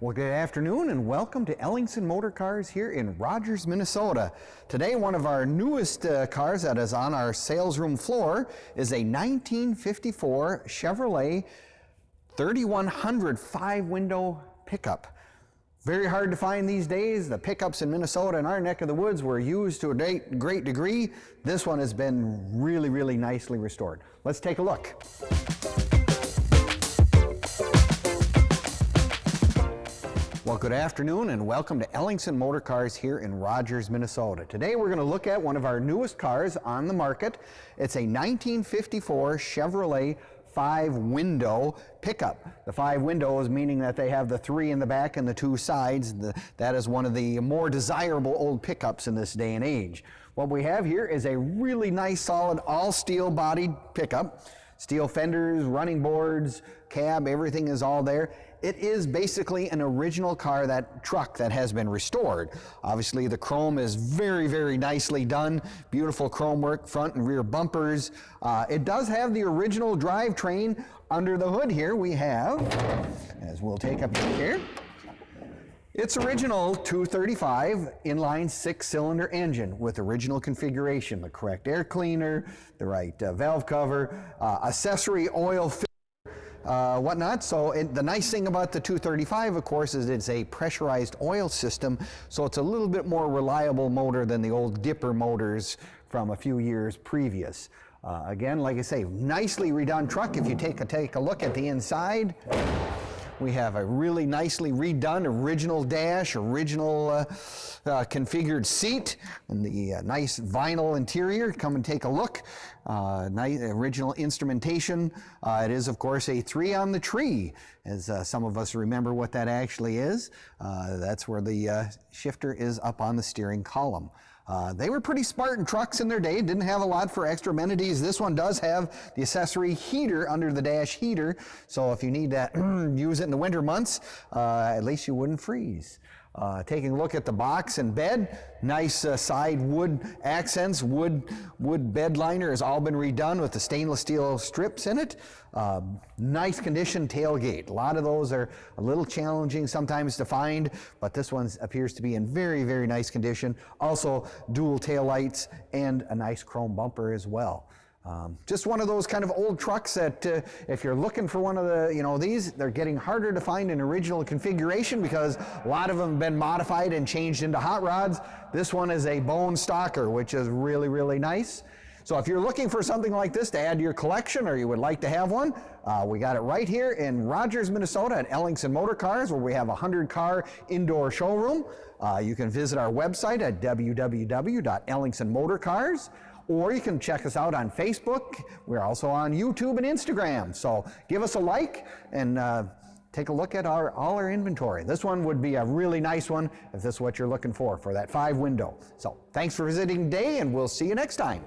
Well, good afternoon and welcome to Ellingson Motorcars here in Rogers, Minnesota. Today, one of our newest cars that is on our sales room floor is a 1954 Chevrolet 3100 five-window pickup. Very hard to find these days. The pickups in Minnesota and our neck of the woods were used to a great degree. This one has been really nicely restored. Let's take a look. Well, good afternoon and welcome to Ellingson Motorcars here in Rogers, Minnesota. Today we're going to look at one of our newest cars on the market. It's a 1954 Chevrolet five-window pickup. The five windows meaning that they have the three in the back and the two sides. That is one of the more desirable old pickups in this day and age. What we have here is a really nice, solid, all-steel bodied pickup. Steel fenders, running boards, cab, everything is all there. It is basically an original car, that truck that has been restored. Obviously the chrome is very nicely done. Beautiful chrome work, front and rear bumpers. It does have the original drivetrain under the hood here. We have, as we'll take up here, its original 235 inline six-cylinder engine with original configuration, the correct air cleaner, the right valve cover, accessory oil filter, whatnot. So the nice thing about the 235, of course, is it's a pressurized oil system, so it's a little bit more reliable motor than the old dipper motors from a few years previous. Again, like I say, nicely redone truck. If you take a look at the inside, we have a really nicely redone original dash, original configured seat, and the nice vinyl interior. Come and take a look. Nice original instrumentation. It is, of course, a 3 on the tree, as some of us remember what that actually is. That's where the shifter is up on the steering column. They were pretty Spartan trucks in their day, didn't have a lot for extra amenities. This one does have the accessory heater under the dash heater, so if you need to use it in the winter months, at least you wouldn't freeze. Taking a look at the box and bed, nice side wood accents, wood bed liner has all been redone with the stainless steel strips in it. Nice condition tailgate. A lot of those are a little challenging sometimes to find, but this one appears to be in very nice condition. Also dual tail lights and a nice chrome bumper as well. Just one of those kind of old trucks that if you're looking for one of the, these, they're getting harder to find in original configuration because a lot of them have been modified and changed into hot rods. This one is a bone stocker, which is really nice. So if you're looking for something like this to add to your collection or you would like to have one, we got it right here in Rogers, Minnesota at Ellingson Motorcars, where we have a 100-car indoor showroom. You can visit our website at www.ellingsonmotorcars. Or you can check us out on Facebook. We're also on YouTube and Instagram. So give us a like and take a look at all our inventory. This one would be a really nice one if this is what you're looking for that five window. So thanks for visiting today, and we'll see you next time.